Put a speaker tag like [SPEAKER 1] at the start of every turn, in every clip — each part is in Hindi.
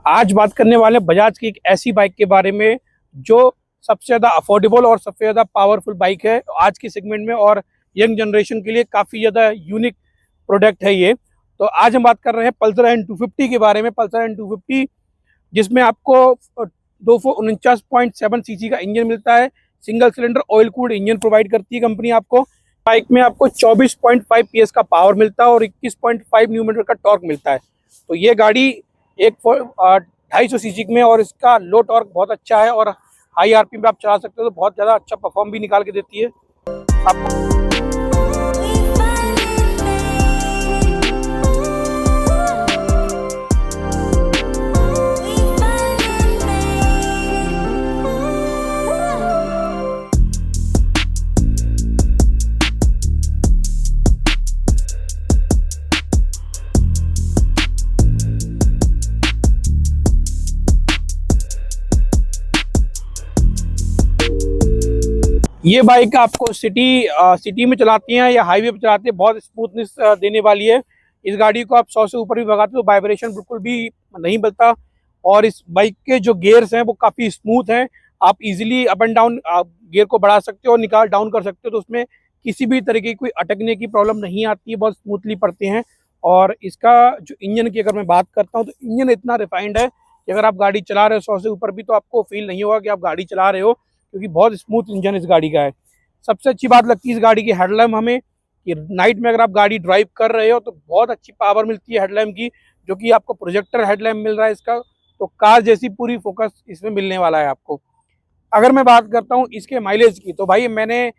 [SPEAKER 1] आज बात करने वाले हैं बजाज की एक ऐसी बाइक के बारे में जो सबसे ज़्यादा अफोर्डेबल और सबसे ज़्यादा पावरफुल बाइक है आज के सेगमेंट में, और यंग जनरेशन के लिए काफ़ी ज़्यादा यूनिक प्रोडक्ट है ये। तो आज हम बात कर रहे हैं पल्सर एन 250 के बारे में। पल्सर एन 250 जिसमें आपको 249.7 सीसी का इंजन मिलता है। Single cylinder oil cooled engine provide करती है कंपनी आपको। बाइक में आपको 24.5 PS का पावर मिलता है और 21.5 न्यूटन का टॉर्क मिलता है। तो ये गाड़ी एक 250 सीसी में, और इसका लो टॉर्क बहुत अच्छा है और हाई आरपीएम पे आप चला सकते हो, तो बहुत ज़्यादा अच्छा परफॉर्म भी निकाल के देती है आपको। ये बाइक आपको सिटी में चलाती हैं या हाईवे पे चलाती है, बहुत स्मूथनेस देने वाली है। इस गाड़ी को आप 100 से ऊपर भी भगाते हो तो वाइब्रेशन बिल्कुल भी नहीं मिलता, और इस बाइक के जो गियर्स हैं वो काफ़ी स्मूथ हैं। आप easily up and down gear को बढ़ा सकते हो और निकाल डाउन कर सकते हो, तो उसमें किसी भी तरीके की कोई अटकने की प्रॉब्लम नहीं आती है, बहुत स्मूथली पड़ते हैं। और इसका जो इंजन की अगर मैं बात करता हूँ तो इंजन इतना रिफाइंड है कि अगर आप गाड़ी चला रहे हो 100 से ऊपर भी, तो आपको फील नहीं होगा कि आप गाड़ी चला रहे हो, क्योंकि बहुत स्मूथ इंजन इस गाड़ी का है। सबसे अच्छी बात लगती है इस गाड़ी की हेडलैम्प हमें, कि नाइट में अगर आप गाड़ी ड्राइव कर रहे हो तो बहुत अच्छी पावर मिलती है हेडलैम्प की, जो कि आपको प्रोजेक्टर हेडलैम्प मिल रहा है इसका, तो कार जैसी पूरी फोकस इसमें मिलने वाला है आपको। अगर मैं बात करता हूँ इसके माइलेज की, तो भाई मैंने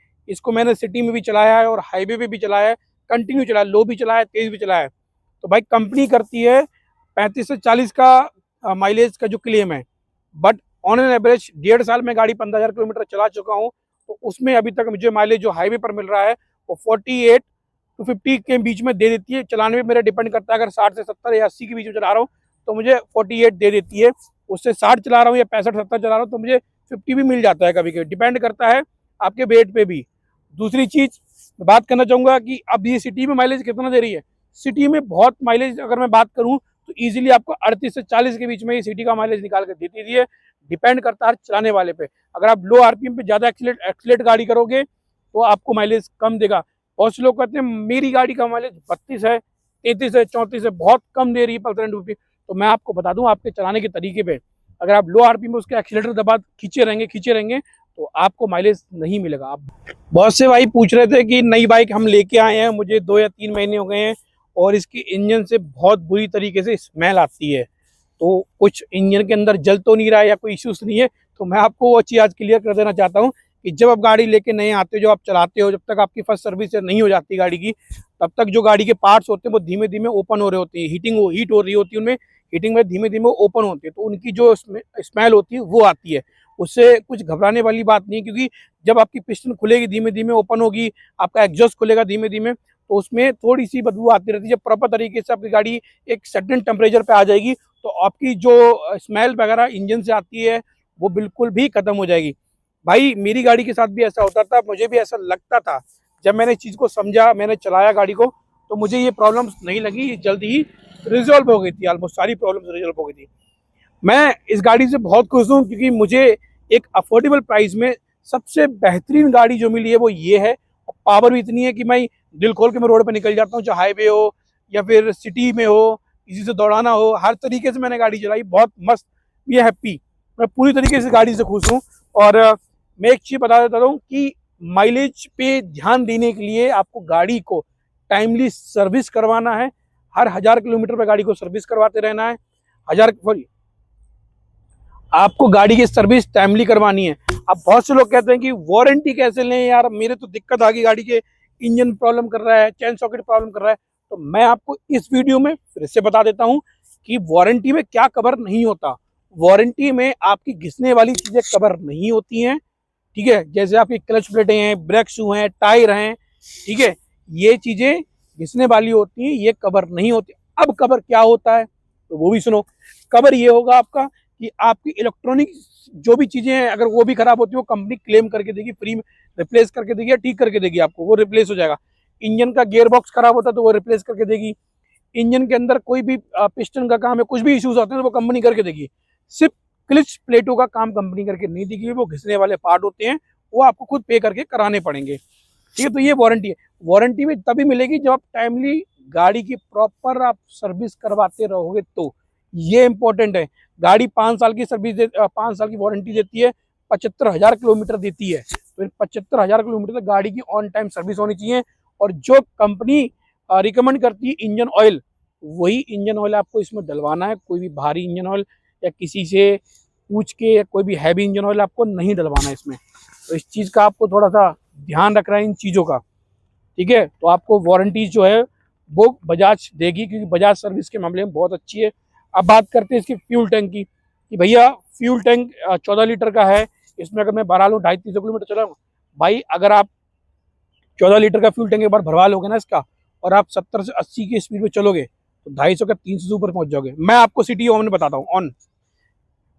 [SPEAKER 1] सिटी में भी चलाया है और हाईवे पे भी चलाया है, कंटिन्यू चलाया, लो भी चलाया है, तेज भी चलाया है। तो भाई कंपनी करती है 35 से 40 का माइलेज का जो क्लेम है, बट ऑन एन एवरेज 1.5 साल में गाड़ी 15,000 किलोमीटर चला चुका हूँ, तो उसमें अभी तक मुझे माइलेज जो हाईवे पर मिल रहा है वो 48 to 50 के बीच में दे देती है। चलाने में मेरा डिपेंड करता है, अगर 60 से 70 या 80 के बीच में चला रहा हूँ तो मुझे 48 दे देती है। उससे 60 चला रहा हूँ या 65-70 चला रहा हूँ तो मुझे 50 भी मिल जाता है कभी कभी, डिपेंड करता है आपके वेट पे भी। दूसरी चीज़ मैं बात करना चाहूँगा कि अब ये सिटी में माइलेज कितना दे रही है। सिटी में बहुत माइलेज अगर मैं बात करूँ तो ईजिली आपको 38 से 40 के बीच में ये सिटी का माइलेज निकाल कर देती है। डिपेंड करता है चलाने वाले पे। अगर आप लो आरपीएम पे ज़्यादा एक्सीलेट गाड़ी करोगे तो आपको माइलेज कम देगा। बहुत से लोग कहते हैं मेरी गाड़ी का माइलेज 32 है, 33 है, 34 है, बहुत कम दे रही है पल्सर 250। तो मैं आपको बता दूं आपके चलाने के तरीके पे, अगर आप लो आरपीएम में उसके एक्सीलेटर दबा खींचे रहेंगे तो आपको माइलेज नहीं मिलेगा। आप बहुत से भाई पूछ रहे थे कि नई बाइक हम लेके आए हैं, मुझे 2 या 3 महीने हो गए हैं और इसकी इंजन से बहुत बुरी तरीके से स्मेल आती है, तो कुछ इंजन के अंदर जल तो नहीं रहा है या कोई इश्यूज नहीं है। तो मैं आपको वो चीज़ आज क्लियर कर देना चाहता हूँ कि जब आप गाड़ी लेके नए आते हो, जो आप चलाते हो, जब तक आपकी फर्स्ट सर्विस नहीं हो जाती गाड़ी की, तब तक जो गाड़ी के पार्ट्स होते हैं वो धीमे धीमे ओपन हो रहे होते हैं, हीट हो रही होती है उनमें, हीटिंग में धीमे धीमे ओपन होती है, तो उनकी जो स्मेल होती है वो आती है। उससे कुछ घबराने वाली बात नहीं है, क्योंकि जब आपकी पिस्टन खुलेगी धीमे धीमे ओपन होगी, आपका एग्जॉस्ट खुलेगा धीमे धीमे, तो उसमें थोड़ी सी बदबू आती रहती है। जब प्रॉपर तरीके से आपकी गाड़ी एक सर्टेन टेम्परेचर पे आ जाएगी तो आपकी जो स्मेल वगैरह इंजन से आती है वो बिल्कुल भी खत्म हो जाएगी। भाई मेरी गाड़ी के साथ भी ऐसा होता था, मुझे भी ऐसा लगता था। जब मैंने इस चीज़ को समझा, मैंने चलाया गाड़ी को, तो मुझे ये प्रॉब्लम्स नहीं लगी, जल्द ही रिजॉल्व हो गई थी, ऑलमोस्ट सारी प्रॉब्लम्स रिजॉल्व हो गई थी। मैं इस गाड़ी से बहुत खुश हूँ, क्योंकि मुझे एक अफोर्डेबल प्राइस में सबसे बेहतरीन गाड़ी जो मिली है वो ये है। पावर भी इतनी है कि मैं दिल खोल के मैं रोड पे निकल जाता हूँ, चाहे हाईवे हो या फिर सिटी में हो, किसी से दौड़ाना हो, हर तरीके से मैंने गाड़ी चलाई, बहुत मस्त। ये हैप्पी, मैं पूरी तरीके से गाड़ी से खुश हूँ। और मैं एक चीज़ बता देता हूँ कि माइलेज पे ध्यान देने के लिए आपको गाड़ी को टाइमली सर्विस करवाना है। हर 1000 किलोमीटर पर गाड़ी को सर्विस करवाते रहना है। आपको गाड़ी की सर्विस टाइमली करवानी है। अब बहुत से लोग कहते हैं कि वारंटी कैसे लें यार, मेरे तो दिक्कत आ गई गाड़ी के, इंजन प्रॉब्लम कर रहा है, चैन सॉकेट प्रॉब्लम कर रहा है। तो मैं आपको इस वीडियो में फिर से बता देता हूं कि वारंटी में क्या कवर नहीं होता। वारंटी में आपकी घिसने वाली चीजें कवर नहीं होती हैं, ठीक है, जैसे आपकी क्लच प्लेटें हैं, ब्रेक शू हैं, टायर हैं, ठीक है, ये चीजें घिसने वाली होती हैं, ये कवर नहीं होती। अब कवर क्या होता है तो वो भी सुनो। कवर ये होगा आपका कि आपकी इलेक्ट्रॉनिक जो भी चीजें हैं, अगर वो भी खराब होती है वो कंपनी क्लेम करके देगी, फ्री में रिप्लेस करके देगी या ठीक करके देगी, आपको वो रिप्लेस हो जाएगा। इंजन का गियर बॉक्स खराब होता है तो वो रिप्लेस करके देगी। इंजन के अंदर कोई भी पिस्टन का काम है, कुछ भी इश्यूज आते हैं तो वो कंपनी करके देगी। सिर्फ क्लिच प्लेटों का काम कंपनी करके नहीं देगी, वो घिसने वाले पार्ट होते हैं, वो आपको खुद पे करके कराने पड़ेंगे। ठीक है, तो ये वारंटी है। वारंटी भी तभी मिलेगी जब आप टाइमली गाड़ी की प्रॉपर आप सर्विस करवाते रहोगे, तो ये इंपॉर्टेंट है। गाड़ी 5 साल की सर्विस 5 साल की वारंटी देती है, 75,000 किलोमीटर देती है, तो इन 75,000 किलोमीटर तक गाड़ी की ऑन टाइम सर्विस होनी चाहिए। और जो कंपनी रिकमेंड करती है इंजन ऑयल, वही इंजन ऑयल आपको इसमें डलवाना है। कोई भी भारी इंजन ऑयल या किसी से पूछ के या कोई भी हैवी इंजन ऑयल आपको नहीं डलवाना है इसमें। तो इस चीज़ का आपको थोड़ा सा ध्यान रखना है इन चीज़ों का। ठीक है, तो आपको वारंटी जो है वो बजाज देगी, क्योंकि बजाज सर्विस के मामले में बहुत अच्छी है। अब बात करते हैं इसकी फ्यूल टैंक की, कि भैया फ्यूल टैंक 14 लीटर का है, इसमें अगर मैं भरा लूँ 250-300 किलोमीटर चला, भाई अगर आप 14 लीटर का फ्यूल टैंक एक बार भरवा लोगे ना इसका, और आप 70 से 80 की स्पीड में चलोगे तो 250 का 300 से ऊपर पहुंच जाओगे। मैं आपको सिटी ऑन बताता हूँ ऑन।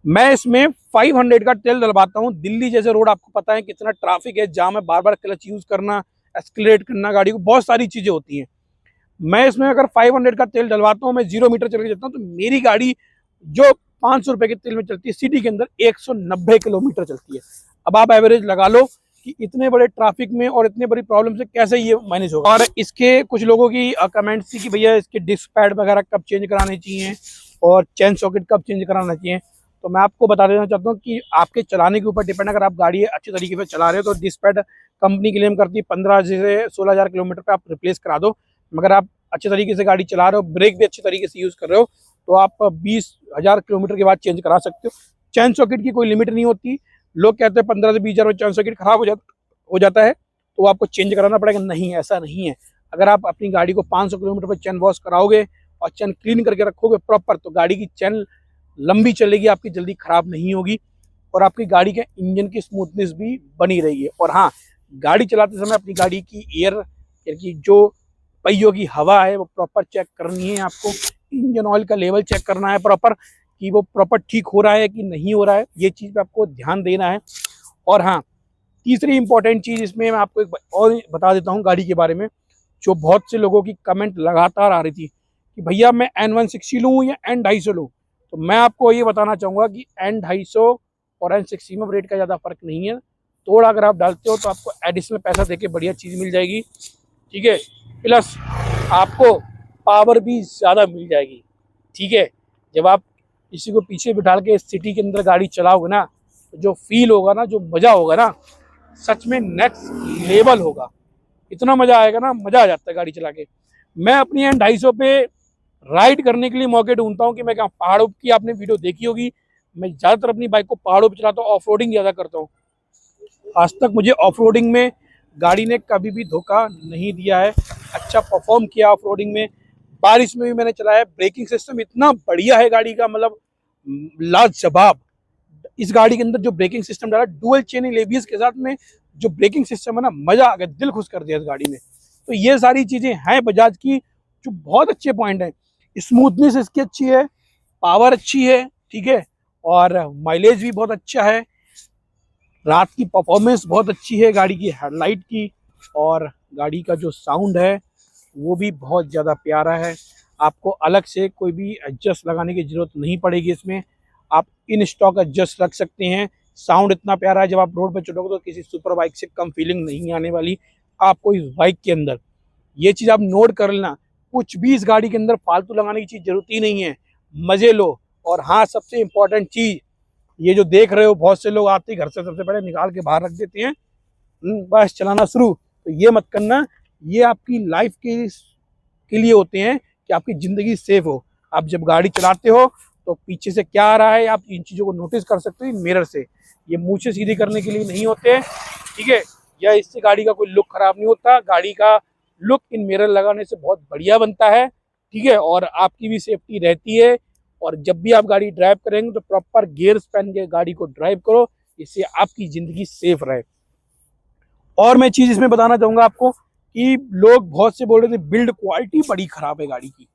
[SPEAKER 1] मैं इसमें 500 का तेल डलवाता हूँ। दिल्ली जैसे रोड आपको पता है कितना ट्रैफिक है, जाम है, बार बार क्लच यूज करना, एक्सक्लेरेट करना गाड़ी को, बहुत सारी चीजें होती हैं। मैं इसमें अगर 500 का तेल डलवाता हूँ, मैं 0 मीटर चल के जाता हूँ, तो मेरी गाड़ी जो 500 रुपए के तेल में चलती है, सिटी के अंदर 190 किलोमीटर चलती है। अब आप एवरेज लगा लो कि इतने बड़े ट्रैफिक में और इतने बड़ी प्रॉब्लम से कैसे ये मैनेज होगा। और इसके कुछ लोगों की कमेंट्स थी कि भैया इसके डिस्क पैड वगैरह कब चेंज कराने चाहिए और चेन सॉकेट कब चेंज कराना चाहिए। तो मैं आपको बता देना चाहता हूँ कि आपके चलाने के ऊपर डिपेंड। अगर आप गाड़ी अच्छी तरीके से चला रहे हो तो डिस्क पैड कंपनी क्लेम करती है 15 से 16,000 किलोमीटर पे आप रिप्लेस करा दो। मगर आप अच्छे तरीके से गाड़ी चला रहे हो, ब्रेक भी अच्छी तरीके से यूज़ कर रहे हो, तो आप 20,000 किलोमीटर के बाद चेंज करा सकते हो। चैन सॉकेट की कोई लिमिट नहीं होती। लोग कहते हैं 15 से 20,000 में चैन सॉकेट खराब हो जाता है तो आपको चेंज कराना पड़ेगा। नहीं, ऐसा नहीं है। अगर आप अपनी गाड़ी को 500 किलोमीटर पर चैन वॉश कराओगे और चैन क्लीन करके रखोगे प्रॉपर, तो गाड़ी की चैन लंबी चलेगी, आपकी जल्दी खराब नहीं होगी और आपकी गाड़ी के इंजन की स्मूथनेस भी बनी रहेगी। और हाँ, गाड़ी चलाते समय अपनी गाड़ी की एयर की जो पहियों की हवा है वो प्रॉपर चेक करनी है आपको। इंजन ऑयल का लेवल चेक करना है प्रॉपर, कि वो प्रॉपर ठीक हो रहा है कि नहीं हो रहा है, ये चीज़ पे आपको ध्यान देना है। और हाँ, तीसरी इंपॉर्टेंट चीज़ इसमें मैं आपको एक और बता देता हूँ गाड़ी के बारे में, जो बहुत से लोगों की कमेंट लगातार आ रही थी कि भैया मैं N160 लूँ या N250 लूँ। तो मैं आपको ये बताना चाहूँगा कि N250 और N60 में रेट का ज़्यादा फर्क नहीं है। थोड़ा अगर आप डालते हो तो आपको एडिशनल पैसा देके बढ़िया चीज़ मिल जाएगी। ठीक है, प्लस आपको पावर भी ज़्यादा मिल जाएगी। ठीक है, जब आप किसी को पीछे बिठा के सिटी के अंदर गाड़ी चलाओगे ना, तो जो फील होगा ना, जो मज़ा होगा ना, सच में नेक्स्ट लेवल होगा। इतना मज़ा आएगा ना, मज़ा आ जाता है गाड़ी चला के। मैं अपनी N250 पे राइड करने के लिए मौके ढूंढता हूँ कि मैं कहाँ, पहाड़ों की आपने वीडियो देखी होगी, मैं ज़्यादातर अपनी बाइक को पहाड़ों पर चलाता हूँ, ऑफ रोडिंग ज़्यादा करता हूँ। आज तक मुझे ऑफ रोडिंग में गाड़ी ने कभी भी धोखा नहीं दिया है, अच्छा परफॉर्म किया ऑफ रोडिंग में। बारिश में भी मैंने चलाया, ब्रेकिंग सिस्टम इतना बढ़िया है गाड़ी का, मतलब लाजवाब। इस गाड़ी के अंदर जो ब्रेकिंग सिस्टम डाला डुअल चेन एबीएस के साथ में, जो ब्रेकिंग सिस्टम है ना, मजा आ गया, दिल खुश कर दिया इस गाड़ी में। तो ये सारी चीजें हैं बजाज की जो बहुत अच्छे पॉइंट हैं। स्मूथनेस इसकी अच्छी है, पावर अच्छी है, ठीक है, और माइलेज भी बहुत अच्छा है, रात की परफॉर्मेंस बहुत अच्छी है गाड़ी की हेडलाइट की, और गाड़ी का जो साउंड है वो भी बहुत ज़्यादा प्यारा है। आपको अलग से कोई भी एडजस्ट लगाने की ज़रूरत नहीं पड़ेगी इसमें, आप इन स्टॉक एडजस्ट रख सकते हैं। साउंड इतना प्यारा है, जब आप रोड पे चलोगे तो किसी सुपर बाइक से कम फीलिंग नहीं आने वाली आपको इस बाइक के अंदर। ये चीज़ आप नोट कर लेना, कुछ भी इस गाड़ी के अंदर फालतू लगाने की चीज़ जरूरत ही नहीं है, मज़े लो। और हाँ, सबसे इम्पोर्टेंट चीज़, ये जो देख रहे हो बहुत से लोग आते ही घर से सबसे पहले निकाल के बाहर रख देते हैं, बस चलाना शुरू, तो ये मत करना। ये आपकी लाइफ के लिए होते हैं कि आपकी ज़िंदगी सेफ हो। आप जब गाड़ी चलाते हो तो पीछे से क्या आ रहा है आप इन चीज़ों को नोटिस कर सकते हो मिरर से। ये मूछें सीधी करने के लिए नहीं होते हैं, ठीक है, या इससे गाड़ी का कोई लुक खराब नहीं होता। गाड़ी का लुक इन मिरर लगाने से बहुत बढ़िया बनता है, ठीक है, और आपकी भी सेफ्टी रहती है। और जब भी आप गाड़ी ड्राइव करेंगे तो प्रॉपर गियर्स पहन के गाड़ी को ड्राइव करो, इससे आपकी ज़िंदगी सेफ रहे। और मैं चीज़ इसमें बताना चाहूँगा आपको कि लोग बहुत से बोल रहे थे बिल्ड क्वालिटी बड़ी ख़राब है गाड़ी की,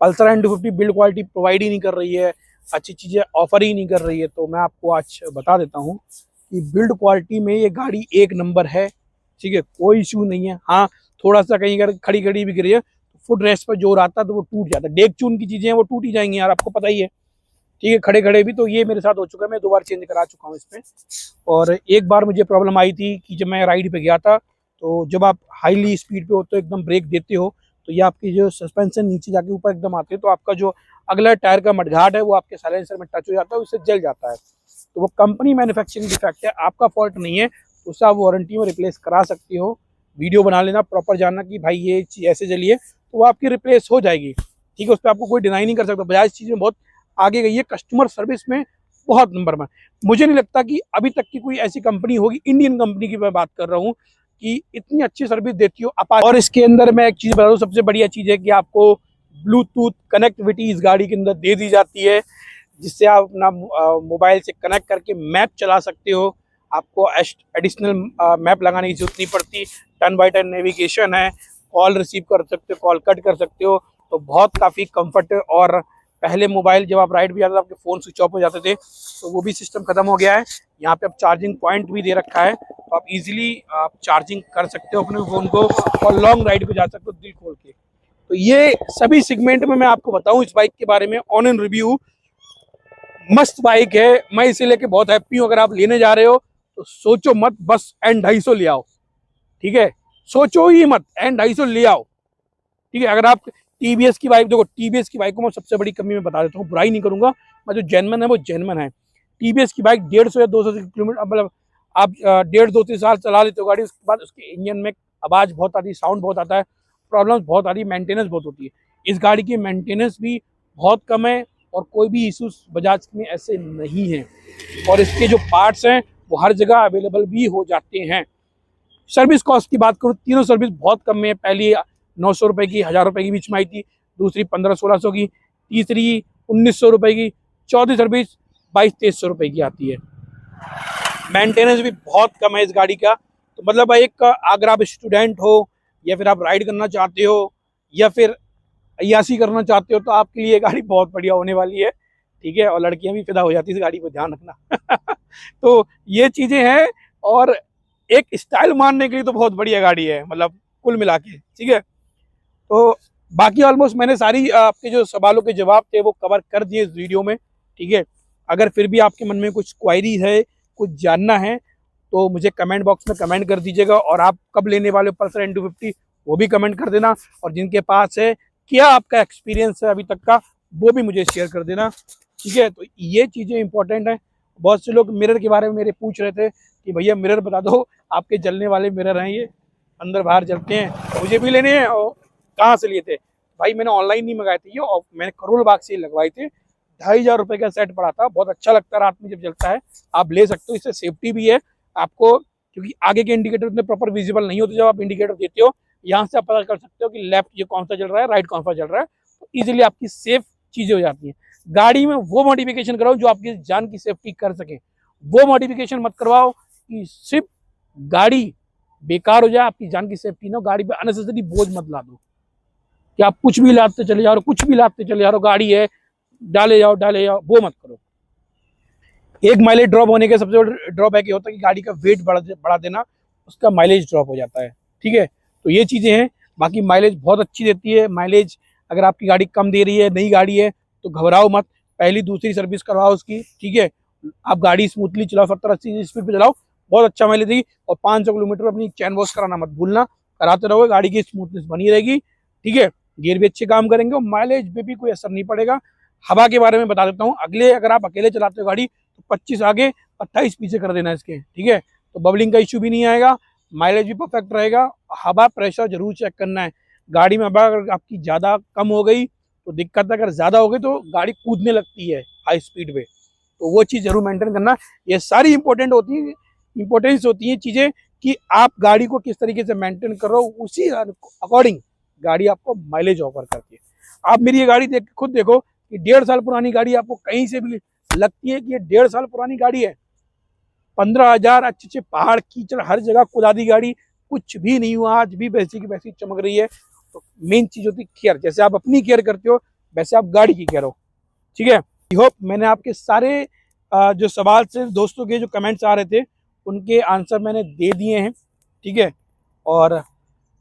[SPEAKER 1] Pulsar N250 build quality provide ही नहीं कर रही है, अच्छी चीज़ें ऑफर ही नहीं कर रही है। तो मैं आपको आज बता देता हूँ कि बिल्ड क्वालिटी में ये गाड़ी एक नंबर है, ठीक है, कोई इशू नहीं है। हाँ, थोड़ा सा कहीं अगर खड़ी खड़ी भी गिरी है तो फुट रेस्ट पर जोर आता है तो वो टूट जाता है। डेक चून की चीज़ें हैं वो टूट ही जाएंगी यार, आपको पता ही है। ठीक है, खड़े खड़े भी, तो ये मेरे साथ हो चुका है, मैं 2 बार चेंज करा चुका हूँ इस पर। और एक बार मुझे प्रॉब्लम आई थी कि जब मैं राइड पे गया था, तो जब आप हाईली स्पीड पे हो तो एकदम ब्रेक देते हो तो ये आपकी जो सस्पेंशन नीचे जाके ऊपर एकदम आती है, तो आपका जो अगला टायर का मडघाट है वो आपके साइलेंसर में टच हो जाता है, उससे जल जाता है। तो वो कंपनी मैन्युफैक्चरिंग डिफेक्ट है, आपका फॉल्ट नहीं है, उससे आप वारंटी में रिप्लेस करा सकते हो। वीडियो बना लेना, प्रॉपर जानना कि भाई ये चीज़ ऐसे चलिए तो वो आपकी रिप्लेस हो जाएगी। ठीक है, उस पर आपको कोई डिनाई नहीं कर सकता। बजाज चीज़ में बहुत आगे गई है, कस्टमर सर्विस में बहुत नंबर में। मुझे नहीं लगता कि अभी तक की कोई ऐसी कंपनी होगी, इंडियन कंपनी की मैं बात कर रहा हूँ, कि इतनी अच्छी सर्विस देती हो अपाचे। और इसके अंदर मैं एक चीज़ बता दूँ, सबसे बढ़िया चीज़ है कि आपको ब्लूटूथ कनेक्टिविटी इस गाड़ी के अंदर दे दी जाती है, जिससे आप अपना मोबाइल से कनेक्ट करके मैप चला सकते हो। आपको एडिशनल मैप लगाने की जरूरत नहीं पड़ती। टर्न बाय टर्न नेविगेशन है, कॉल रिसीव कर सकते हो, कॉल कट कर सकते हो, तो बहुत काफ़ी कंफर्ट। और पहले मोबाइल जब आप राइड भी जाते थे आपके फ़ोन स्विच ऑफ हो जाते थे, तो वो भी सिस्टम खत्म हो गया है। यहाँ पे अब चार्जिंग पॉइंट भी दे रखा है, तो आप इजीली आप चार्जिंग कर सकते हो अपने फ़ोन को और लॉन्ग राइड पे जा सकते हो दिल खोल के। तो ये सभी सेगमेंट में मैं आपको बताऊं इस बाइक के बारे में ऑन एंड रिव्यू। मस्त बाइक है, मैं इसे लेके बहुत हैप्पी हूँ। अगर आप लेने जा रहे हो तो सोचो मत, बस N250 ले आओ। ठीक है, सोचो ही मत, N250 ले आओ। ठीक है, अगर आप टीवीएस की बाइक देखो, टीवीएस की बाइक को मैं सबसे बड़ी कमी में बता देता हूँ, बुराई नहीं करूंगा मैं, जो जेन्युइन है वो जेन्युइन है। टीवीएस की बाइक 150 या 200 किलोमीटर, मतलब आप 1.5-2-3 साल चला लेते हो गाड़ी, उसके बाद उसके इंजन में आवाज़ बहुत आती है, साउंड बहुत आता है, प्रॉब्लम्स बहुत आती है, मेंटेनेंस बहुत होती है। इस गाड़ी की मेंटेनेंस भी बहुत कम है और कोई भी इशूज बजाज में ऐसे नहीं है। और इसके जो पार्ट्स हैं वो हर जगह अवेलेबल भी हो जाते हैं। सर्विस कॉस्ट की बात करूँ, तीनों सर्विस बहुत कम है। पहली 900 रुपये की, 1000 रुपये की बीच में आई थी, दूसरी 1500-1600 की, तीसरी 1900 रुपये की, चौथी सर्विस 2200-2300 रुपये की आती है। मेंटेनेंस भी बहुत कम है इस गाड़ी का। तो मतलब एक, अगर आप स्टूडेंट हो या फिर आप राइड करना चाहते हो या फिर अय्यासी करना चाहते हो, तो आपके लिए गाड़ी बहुत बढ़िया होने वाली है। ठीक है, और लड़कियां भी फिदा हो जाती है इस गाड़ी पर, ध्यान रखना। तो ये चीज़ें हैं, और एक स्टाइल मारने के लिए तो बहुत बढ़िया गाड़ी है, मतलब कुल मिला के। ठीक है, तो बाकी ऑलमोस्ट मैंने सारी आपके जो सवालों के जवाब थे वो कवर कर दिए इस वीडियो में। ठीक है, अगर फिर भी आपके मन में कुछ क्वायरी है, कुछ जानना है, तो मुझे कमेंट बॉक्स में कमेंट कर दीजिएगा। और आप कब लेने वाले हो पल्सर N250 वो भी कमेंट कर देना। और जिनके पास है, क्या आपका एक्सपीरियंस है अभी तक का, वो भी मुझे शेयर कर देना। ठीक है, तो ये चीज़ें इंपॉर्टेंट हैं। बहुत से लोग मिरर के बारे में मेरे पूछ रहे थे कि भैया मिरर बता दो, आपके जलने वाले मिरर हैं ये, अंदर बाहर जलते हैं, मुझे भी लेने हैं। और कहाँ से लिए थे भाई? मैंने ऑनलाइन नहीं मंगाए थे ये, और मैंने करोल बाग से लगवाए थे। 2500 रुपये का सेट पड़ा था, बहुत अच्छा लगता है रात में जब जलता है। आप ले सकते हो, इससे सेफ्टी भी है आपको, क्योंकि आगे के इंडिकेटर इतने प्रॉपर विजिबल नहीं होते। जब आप इंडिकेटर देते हो, यहाँ से आप पता कर सकते हो कि लेफ्ट ये कौन सा चल रहा है, राइट कौन सा चल रहा है, तो ईजिली आपकी सेफ चीज़ें हो जाती हैं। गाड़ी में वो मॉडिफिकेशन कराओ जो आपकी जान की सेफ्टी कर सके। वो मॉडिफिकेशन मत करवाओ कि सिर्फ गाड़ी बेकार हो जाए, आपकी जान की सेफ्टी ना हो। गाड़ी पे अननेसेसरी बोझ मत ला दो कि आप कुछ भी लादते चले जा रहे हो, कुछ भी लादते चले जा रहे हो, गाड़ी है डाले जाओ, वो मत करो। एक माइलेज ड्रॉप होने के सबसे बड़ा ड्रॉबैक ये होता है कि गाड़ी का वेट बढ़ा देना, उसका माइलेज ड्रॉप हो जाता है। ठीक है, तो ये चीज़ें हैं। बाकी माइलेज बहुत अच्छी देती है। माइलेज अगर आपकी गाड़ी कम दे रही है, नई गाड़ी है, तो घबराओ मत, पहली दूसरी सर्विस करवाओ उसकी। ठीक है, आप गाड़ी स्मूथली चलाओ, 70-80 स्पीड पे चलाओ, बहुत अच्छा माइलेज देगी। और 500 किलोमीटर अपनी चैन वॉश कराना मत भूलना, कराते रहोगे, गाड़ी की स्मूथनेस बनी रहेगी। ठीक है, गियर भी अच्छे काम करेंगे और माइलेज पे भी कोई असर नहीं पड़ेगा। हवा के बारे में बता देता हूँ, अगले अगर आप अकेले चलाते हो गाड़ी तो 25 आगे 28 पीछे कर देना इसके। ठीक है, तो बबलिंग का इशू भी नहीं आएगा, माइलेज भी परफेक्ट रहेगा। हवा प्रेशर जरूर चेक करना है गाड़ी में। हवा अगर आपकी ज़्यादा कम हो गई तो दिक्कत है, अगर ज़्यादा हो गई तो गाड़ी कूदने लगती है हाई स्पीड पे, तो वो चीज़ जरूर मेंटेन करना। ये सारी इंपॉर्टेंस होती है चीज़ें कि आप गाड़ी को किस तरीके से मेंटेन करो, उसी अकॉर्डिंग गाड़ी आपको माइलेज ऑफर करती है। आप मेरी ये गाड़ी देख खुद देखो कि 1.5 साल पुरानी गाड़ी, आपको कहीं से भी लगती है कि ये 1.5 साल पुरानी गाड़ी है। 15,000 अच्छे पहाड़ कीचड़ हर जगह कुदा दी गाड़ी, कुछ भी नहीं हुआ, आज भी वैसी की वैसी चमक रही है। तो मेन चीज़ होती है केयर, जैसे आप अपनी केयर करते हो वैसे आप गाड़ी की केयर हो। ठीक है, आई होप मैंने आपके सारे जो सवाल से दोस्तों के जो कमेंट्स आ रहे थे उनके आंसर मैंने दे दिए हैं। ठीक है, और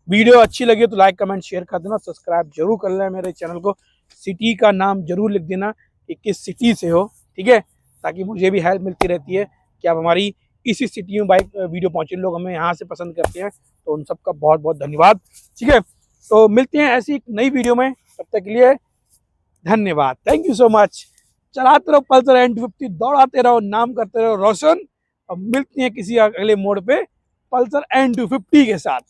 [SPEAKER 1] वीडियो अच्छी लगी तो लाइक कमेंट शेयर कर देना, सब्सक्राइब जरूर कर लेना मेरे चैनल को, सिटी का नाम जरूर लिख देना कि किस सिटी से हो, ठीक है, ताकि मुझे भी हेल्प मिलती रहती है कि आप हमारी इसी सिटी में बाइक वीडियो पहुंचे। लोग हमें यहाँ से पसंद करते हैं, तो उन सबका बहुत बहुत धन्यवाद, ठीक है। तो मिलते हैं ऐसी एक नई वीडियो में, तब तक के लिए धन्यवाद, थैंक यू सो मच। चलाते रहो पल्सर N250, दौड़ाते रहो, नाम करते रहो रोशन। अब मिलते हैं किसी अगले मोड़ पे पल्सर N250 के साथ।